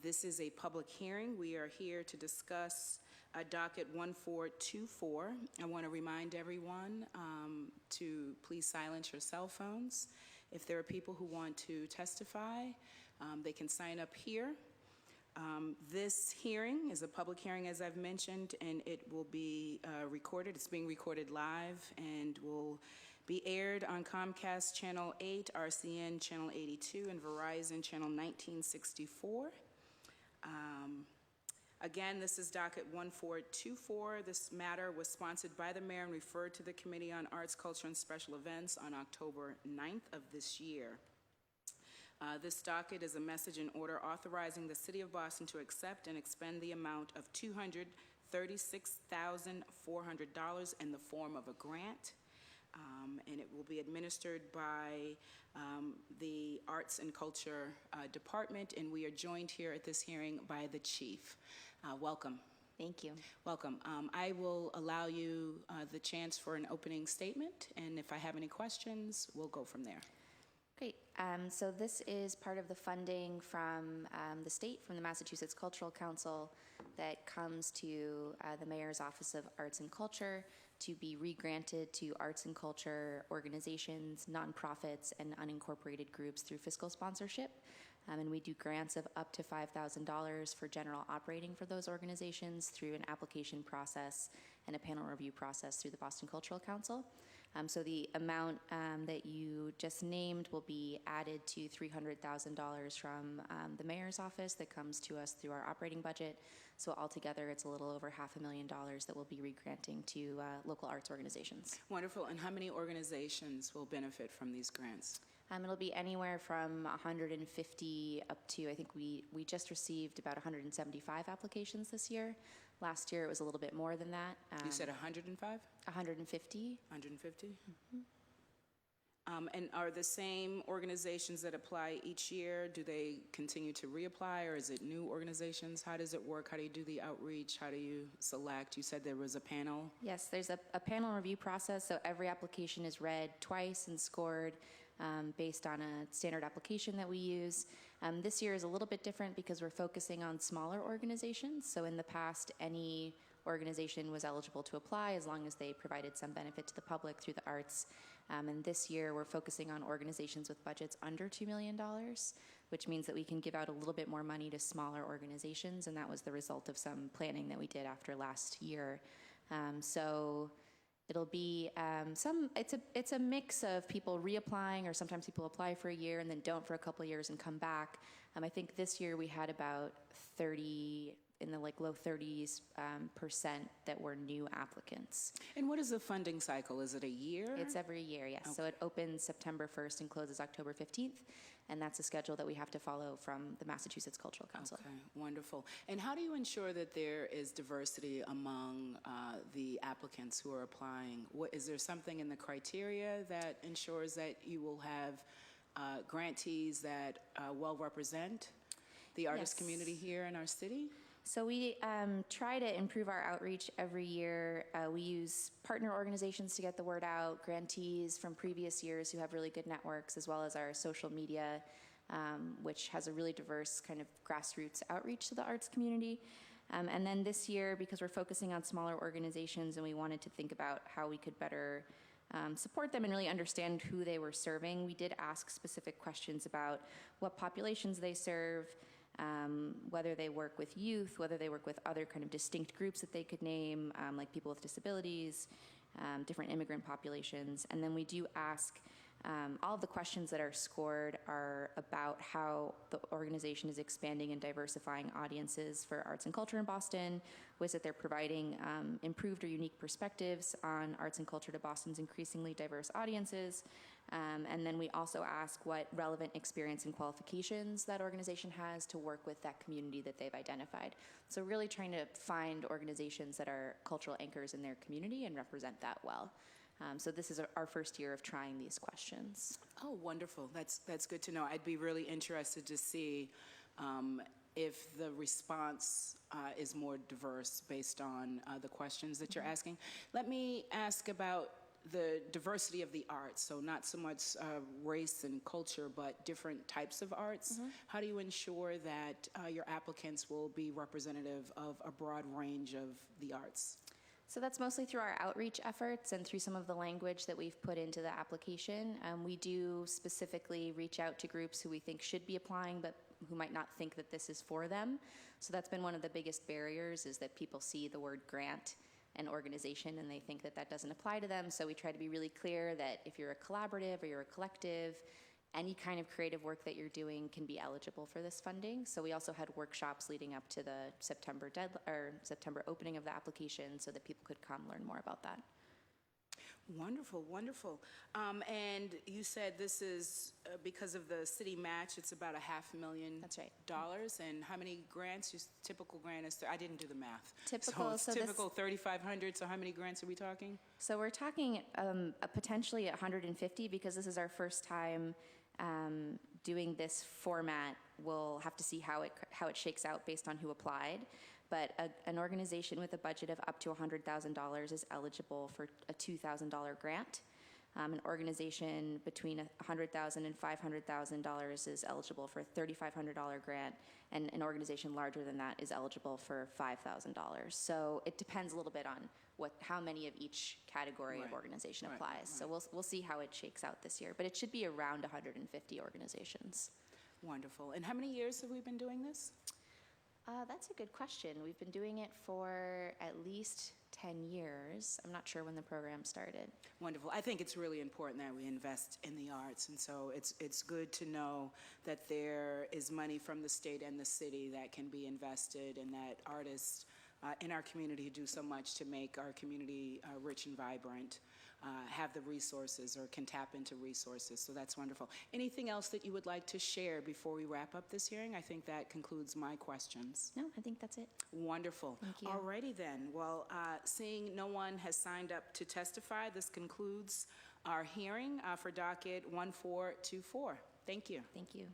This is a public hearing. We are here to discuss docket 1424. I want to remind everyone to please silence your cell phones. If there are people who want to testify, they can sign up here. This hearing is a public hearing, as I've mentioned, and it will be recorded. It's being recorded live and will be aired on Comcast Channel 8, RCN Channel 82, and Verizon Channel 1964. Again, this is docket 1424. This matter was sponsored by the mayor and referred to the Committee on Arts, Culture, and Special Events on October 9th of this year. This docket is a message in order authorizing the City of Boston to accept and expend the amount of $236,400 in the form of a grant. And it will be administered by the Arts and Culture Department, and we are joined here at this hearing by the Chief. Welcome. Thank you. Welcome. I will allow you the chance for an opening statement, and if I have any questions, we'll go from there. Great. So this is part of the funding from the state, from the Massachusetts Cultural Council, that comes to the Mayor's Office of Arts and Culture to be regranted to arts and culture organizations, nonprofits, and unincorporated groups through fiscal sponsorship. And we do grants of up to $5,000 for general operating for those organizations through an application process and a panel review process through the Boston Cultural Council. So the amount that you just named will be added to $300,000 from the mayor's office that comes to us through our operating budget. So altogether, it's a little over $500,000 that we'll be regranting to local arts organizations. Wonderful. And how many organizations will benefit from these grants? It'll be anywhere from 150 up to, I think we just received about 175 applications this year. Last year it was a little bit more than that. You said 105? 150. 150? Mm-hmm. And are the same organizations that apply each year, do they continue to reapply, or is it new organizations? How does it work? How do you do the outreach? How do you select? You said there was a panel. Yes, there's a panel review process, so every application is read twice and scored based on a standard application that we use. This year is a little bit different because we're focusing on smaller organizations. So in the past, any organization was eligible to apply as long as they provided some benefit to the public through the arts. And this year we're focusing on organizations with budgets under $2 million, which means that we can give out a little bit more money to smaller organizations, and that was the result of some planning that we did after last year. So it'll be it's a mix of people reapplying, or sometimes people apply for a year and then don't for a couple of years and come back. I think this year we had about 30, in the low 30s % that were new applicants. And what is the funding cycle? Is it a year? It's every year, yes. Okay. So it opens September 1st and closes October 15th, and that's a schedule that we have to follow from the Massachusetts Cultural Council. Okay, wonderful. And how do you ensure that there is diversity among the applicants who are applying? Is there something in the criteria that ensures that you will have grantees that well represent the artist community here in our city? So we try to improve our outreach every year. We use partner organizations to get the word out, grantees from previous years who have really good networks, as well as our social media, which has a really diverse kind of grassroots outreach to the arts community. And then this year, because we're focusing on smaller organizations and we wanted to think about how we could better support them and really understand who they were serving, we did ask specific questions about what populations they serve, whether they work with youth, whether they work with other kind of distinct groups that they could name, like people with disabilities, different immigrant populations. And then we do ask, all of the questions that are scored are about how the organization is expanding and diversifying audiences for arts and culture in Boston, ways that they're providing improved or unique perspectives on arts and culture to Boston's increasingly diverse audiences. And then we also ask what relevant experience and qualifications that organization has to work with that community that they've identified. So really trying to find organizations that are cultural anchors in their community and represent that well. So this is our first year of trying these questions. Oh, wonderful. That's good to know. I'd be really interested to see if the response is more diverse based on the questions that you're asking. Let me ask about the diversity of the arts, so not so much race and culture, but different types of arts. How do you ensure that your applicants will be representative of a broad range of the arts? So that's mostly through our outreach efforts and through some of the language that we've put into the application. We do specifically reach out to groups who we think should be applying, but who might not think that this is for them. So that's been one of the biggest barriers, is that people see the word grant and organization and they think that that doesn't apply to them. So we try to be really clear that if you're a collaborative or you're a collective, any kind of creative work that you're doing can be eligible for this funding. So we also had workshops leading up to the September opening of the application so that people could come learn more about that. Wonderful, wonderful. And you said this is because of the city match, it's about $500,000. That's right. And how many grants? Your typical grant is, I didn't do the math. Typical, so it's typical 3,500, so how many grants are we talking? So we're talking potentially 150 because this is our first time doing this format. We'll have to see how it shakes out based on who applied. But an organization with a budget of up to $100,000 is eligible for a $2,000 grant. An organization between $100,000 and $500,000 is eligible for a $3,500 grant, and an organization larger than that is eligible for $5,000. So it depends a little bit on how many of each category of organization applies. So we'll see how it shakes out this year, but it should be around 150 organizations. Wonderful. And how many years have we been doing this? That's a good question. We've been doing it for at least 10 years. I'm not sure when the program started. Wonderful. I think it's really important that we invest in the arts, and so it's good to know that there is money from the state and the city that can be invested, and that artists in our community do so much to make our community rich and vibrant, have the resources or can tap into resources. So that's wonderful. Anything else that you would like to share before we wrap up this hearing? I think that concludes my questions. No, I think that's it. Wonderful. Thank you. Alrighty then. Well, seeing no one has signed up to testify, this concludes our hearing for docket 1424. Thank you. Thank you.